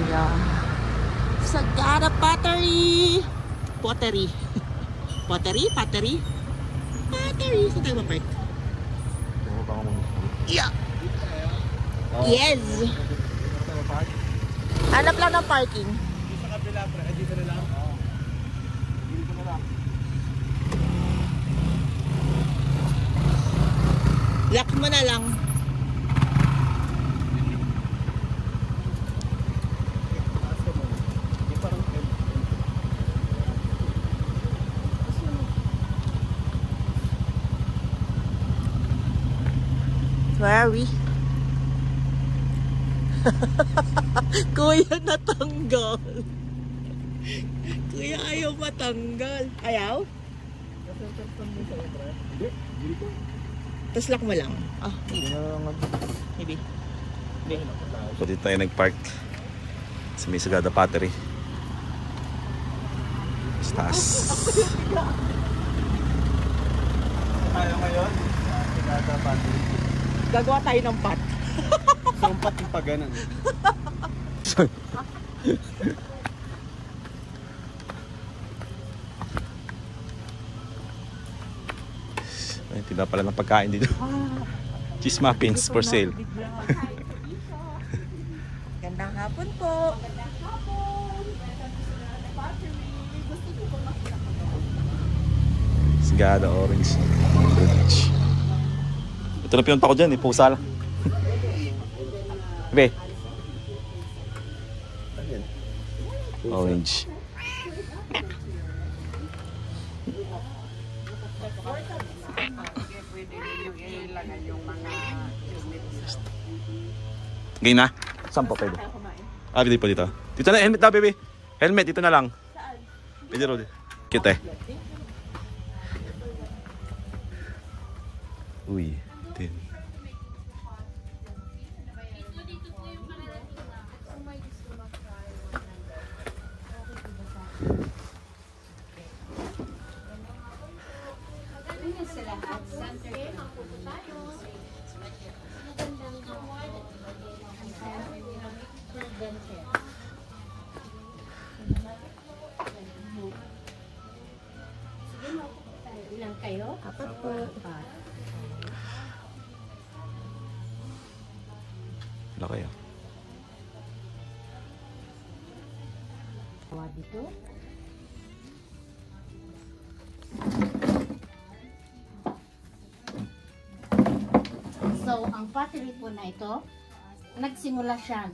Yeah. Sagada Pottery. Pottery. Pottery? Pottery? Pottery. Saan tayo ma-park? Yeah. Yes. Hanap lang ng parking. Sa kabila, pre. Dito na lang. Dito na lang. Lock mo na lang. Where are we? Kuya, natanggal. Kuya, ayaw matanggal. Ayaw? Tapos lock mo lang. Ah, maybe. So dito tayo nag-park sa may Sagada Pottery. Taas. Tayo ngayon sa Sagada Pottery. Gagawa tayo ng pot. So, pot yung paganan. Ay, tinda pala ng pagkain dito. Cheese muffins for sale. Gandang hapon po. Sagada Orange Village. Ito na pinunta ko dyan, pusa lang. Be. Orange. Ganyan na? Saan pa pwede? Ah, pwede pa dito. Dito na, helmet na, baby. Helmet, dito na lang. Pwede rin. Kita eh. Uy, din. Ilang kayo? Apat po. Laki ah. Dito. So, ang pottery po na ito, nagsimula siya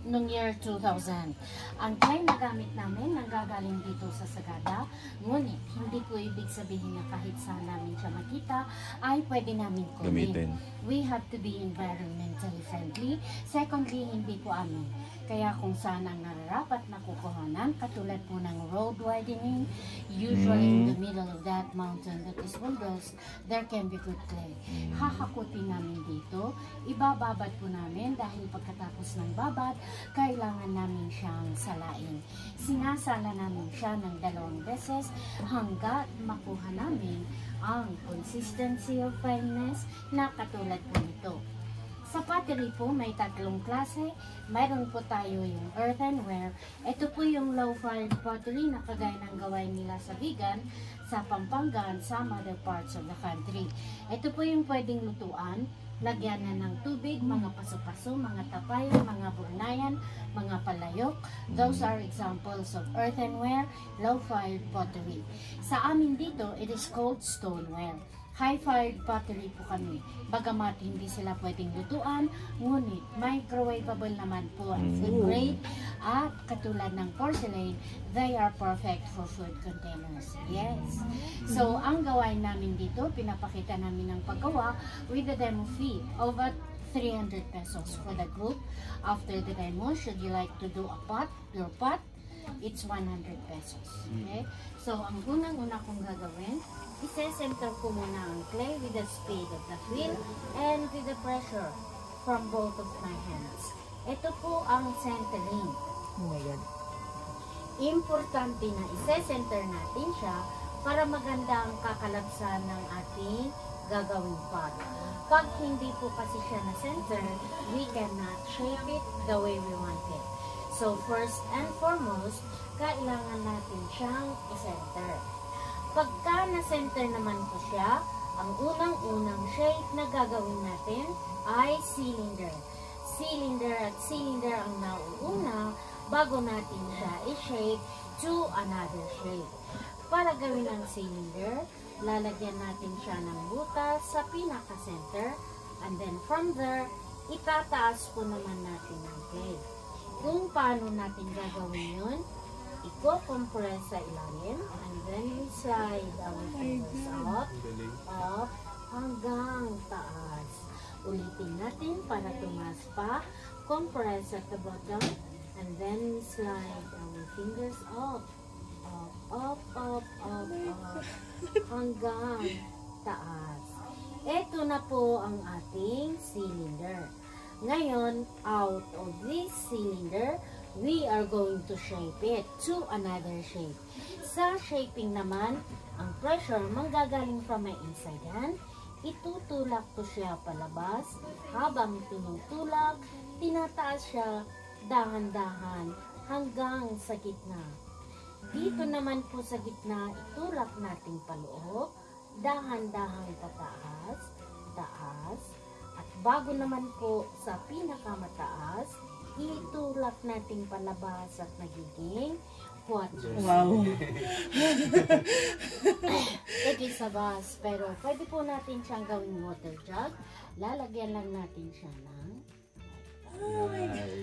noong year 2000. Ang clay na gamit namin nanggagaling dito sa Sagada, ngunit hindi ko ibig sabihin na kahit saan namin siya makita ay pwede namin gamitin. We have to be environmentally friendly. Secondly, hindi po amin. Kaya kung saan ang nararapat na kukuhanan, katulad po ng road widening, usually in the middle of that mountain that is Wilders, there can be good clay. Hahakutin namin dito, ibababad po namin dahil pagkatapos ng babad, kailangan namin siyang salain. Sinasala namin siya ng 2 beses hanggat makuha namin ang consistency of fineness na katulad po nito. Sa pottery po, may 3 klase. Mayroon po tayo yung earthenware. Ito po yung low-fired pottery na kagaya ng gawain nila sa Vigan, sa Pampanga, and some other parts of the country. Ito po yung pwedeng lutuan, lagyan na ng tubig, mga paso-paso, mga tapayan, mga burnayan, mga palayok. Those are examples of earthenware, low-fired pottery. Sa amin dito, it is called stoneware. High-fired pottery po kami. Bagamat hindi sila pwedeng lutuan, ngunit microwavable naman po ang food grade at katulad ng porcelain, they are perfect for food containers. Yes. So, ang gawain namin dito, pinapakita namin ang paggawa with a demo fee of 300 pesos for the group. After the demo, should you like to do a pot, your pot, it's 100 pesos. Okay? So, ang unang-una kong gagawin, ise-center ko muna ang clay with the speed of the wheel and with the pressure from both of my hands. Ito po ang centering. Oh my God. Importante na ise-center natin siya para maganda ang kakalabsan ng ating gagawing pot. Pag hindi po kasi siya na-center, we cannot shape it the way we want it. So first and foremost, kailangan natin siyang i-center. Pagka na-center naman po siya, ang unang-unang shape na gagawin natin ay cylinder. Cylinder at cylinder ang nauuna bago natin siya i-shape to another shape. Para gawin ang cylinder, lalagyan natin siya ng butas sa pinaka-center, and then from there, itataas po naman natin ang clay. Kung paano natin gagawin yun, i-compress sa ilalim, and then we slide our fingers up, hanggang taas. Ulitin natin para tumaas pa, compress at the bottom, and then we slide our fingers up, hanggang taas. Ito na po ang ating cylinder. Ngayon, out of this cylinder, we are going to shape it to another shape. Sa shaping naman, ang pressure manggagaling from my inside hand. Itutulak ko siya palabas. Habang tinutulak, tinataas siya dahan-dahan hanggang sa gitna. Dito naman po sa gitna, itulak natin paloob, dahan-dahan pataas, taas, at bago naman po sa pinakamataas, itulak natin palabas at nagiging quadrant. Wow. It is a vase, pero pwede po natin siyang gawing water jug. Lalagyan lang natin siya ng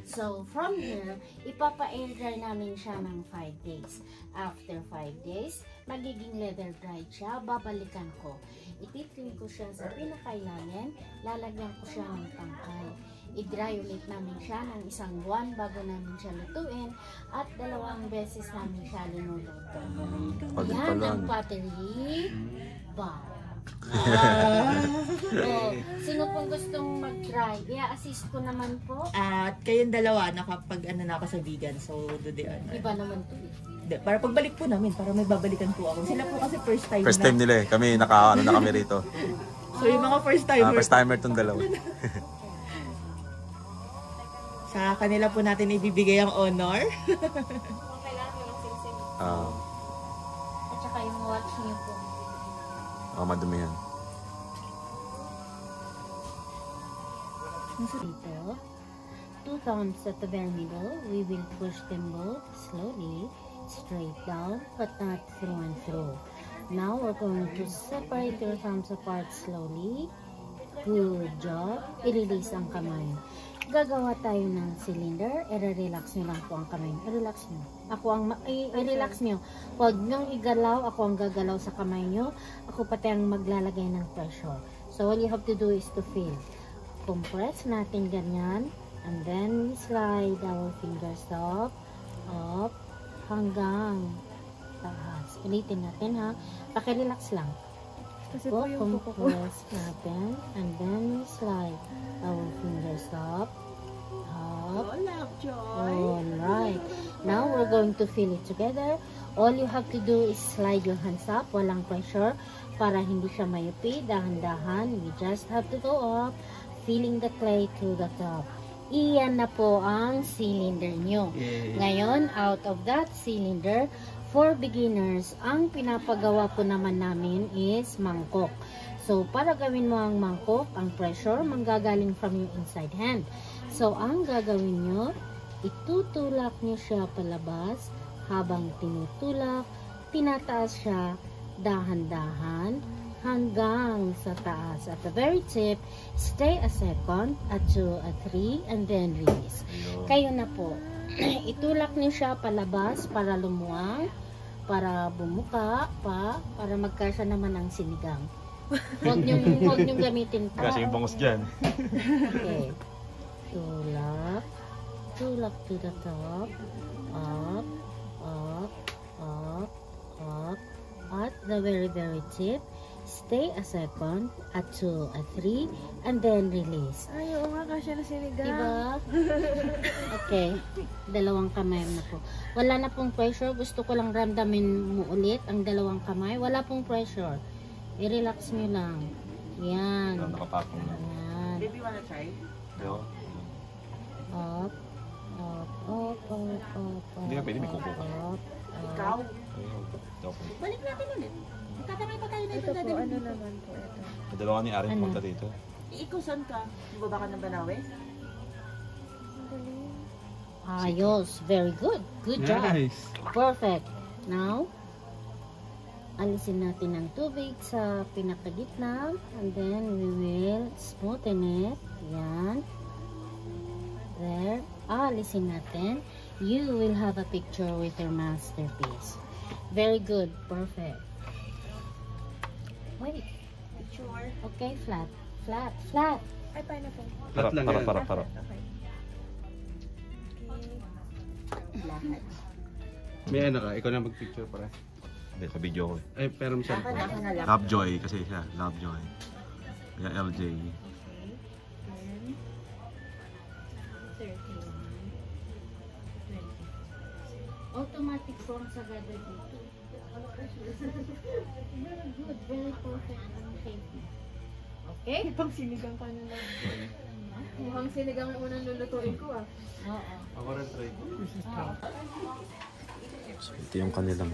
so, from here, ipapa-air dry namin siya ng 5 days. After 5 days, magiging leather dried siya. Babalikan ko. Ititrim ko siya sa pinakailalim. Lalagyan ko siya ng tangkay. I-dry ulit namin siya ng 1 buwan bago namin siya lutuin. At 2 beses namin siya linuluto. Yan ang pottery bar. Sino pong gustong mag-try? I-assist ko naman po. At kayong dalawa, nakapag ano na ako sa vegan, so do the honor. Iba naman to. Para pagbalik po namin, para may babalikan po ako. Sila po kasi first time First time nila eh. Kami, naka-ano na kami rito. So yung mga first timer. First timer tong dalawa. Sa kanila po natin ibibigay ang honor. At saka yung watch niyo po. Madumi yan. Dito, 2 thumbs at the very middle. We will push them both slowly, straight down, but not through and through. Now we're going to separate your thumbs apart slowly. Good job. I-release ang kamay. Gagawa tayo ng cylinder. I-relax nyo lang po ang kamay. I-relax nyo. I-relax nyo. Huwag nyong igalaw. Ako ang gagalaw sa kamay nyo. Ako pati ang maglalagay ng pressure. So all you have to do is to feel. Compress natin ganyan. And then we slide our fingers up, hanggang taas. Ulitin natin ha. Paki-relax lang. Compress natin. And then we slide our fingers up. Alright. Now we're going to fill it together. All you have to do is slide your hands up. Walang pressure. Para hindi siya mayupi. Dahan-dahan. We just have to go up. Filling the clay to the top. Iyan na po ang cylinder nyo. Ngayon, out of that cylinder, for beginners, ang pinapagawa po naman namin is mangkok. So, para gawin mo ang mangkok, ang pressure manggagaling from your inside hand. So, ang gagawin nyo, itutulak nyo siya palabas. Habang tinutulak, tinataas siya dahan-dahan hanggang sa taas. At the very tip, stay a second, a 2, a 3, and then release. Kayo na po. Itulak nyo siya palabas para lumuwang, para bumuka pa, para magkasya naman ang sinigang. Huwag nyong gamitin pa. Kasi yung bangos dyan. Okay. Tulak. Tulak to the top. Up. Up. Up. Up. At the very tip, stay a second, a 2, a 3, and then release. Ay, oo nga, kasya na sinigang. Diba? Okay. 2 kamay na po. Wala na pong pressure. Gusto ko lang ramdamin mo ulit ang 2 kamay. Wala pong pressure. I-relax nyo lang. Yan. Nakapapong na. Yan. Baby, wanna try? Yo. Up. Up. Up. Up. Hindi ka pwede, may kuko ka. Ikaw? Ikaw po. Balik natin ulit. Magtatamay pa tayo na Ito po, ano naman po ito. Madalawa ni Arin Ano? punta dito. Ikaw saan ka? Baba ka ng Banawe? Ayos. Very good. Good job. Nice. Perfect. Now, alisin natin ang tubig sa pinakagitna. And then, we will smoothen it. Yan. There. Alisin natin. You will have a picture with your masterpiece. Very good. Perfect. Wait. Picture. Okay, flat. Flat. Flat. Ay, paano po? Flat lang yan. Para. Okay. Lahat. May ano ka, ikaw na mag-picture para. Hindi, sa video ko. Ay, pero may Ako na lang. Lovejoy kasi siya. Lovejoy. Kaya LJ. Automatic from Sagada dito. Very good. Very perfect. Okay? Pang sinigang ka na lang. Mukhang sinigang ang unang lulutuin ko ah. Oo. Ako rin try. So, ito yung kanilang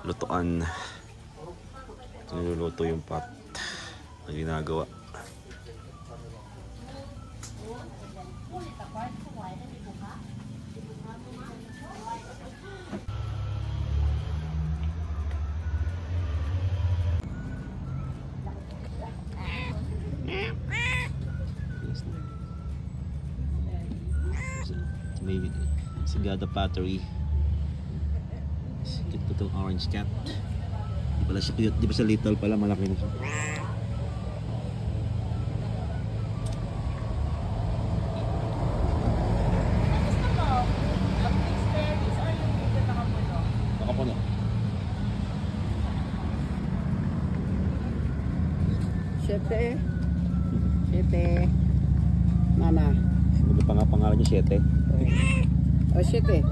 lutuan. Ito niluluto yung pot na ginagawa. May Sagada Pottery. Cute po itong orange cat. Di pala siya cute. Di ba siya little pala? Malaki na siya. Nakapuno. Siyete. Mama. Ano pa nga pangalan niya? 7. O, siyete.